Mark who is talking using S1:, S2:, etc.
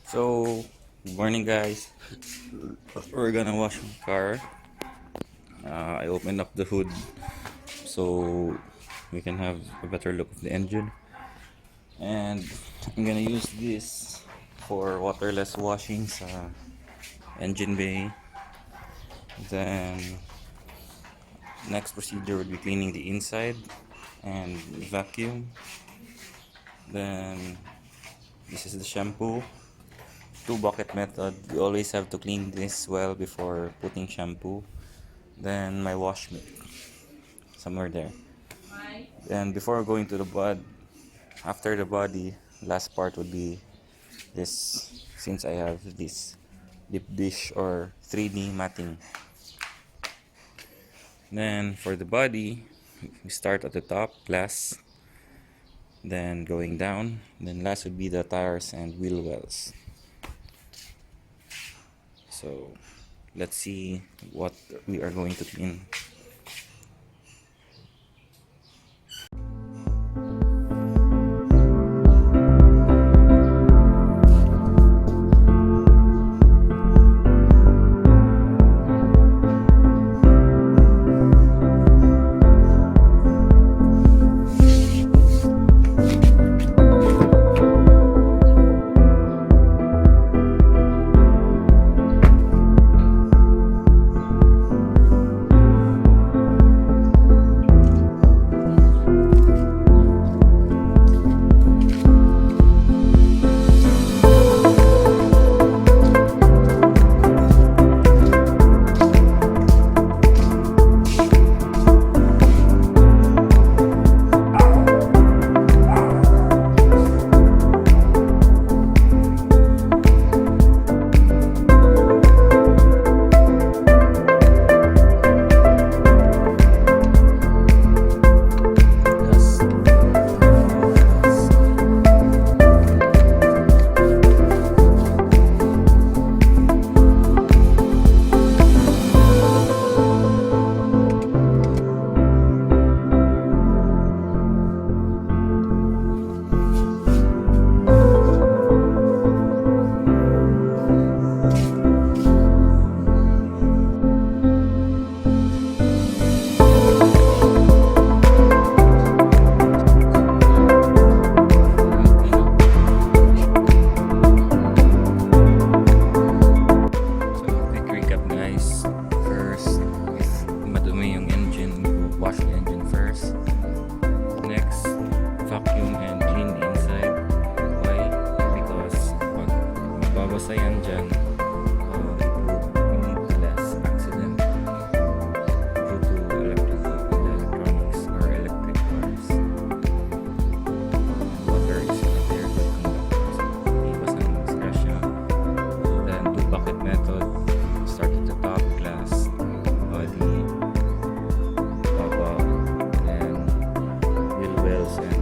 S1: So, good morning guys. We're gonna wash my car. I opened up the hood so we can have a better look of the engine. And I'm gonna use this for waterless washing sa engine bay. Then, next procedure would be cleaning the inside and vacuum. Then, this is the shampoo. Two bucket method. You always have to clean this well before putting shampoo. Then my wash mitt somewhere there. Then before going to the after the body, last part would be this. Since I have this deep dish or 3D matting. Then for the body, we start at the top, glass. Then going down. Then last would be the tires and wheel wells. So let's see what we are going to clean. Basta yan dyan, it would lead to less accident due to electronics or electric cars. Water is not there to conduct, so iwas ang disgrasya. Then two bucket method, start at the top, glass, body, baba, then wheel wells and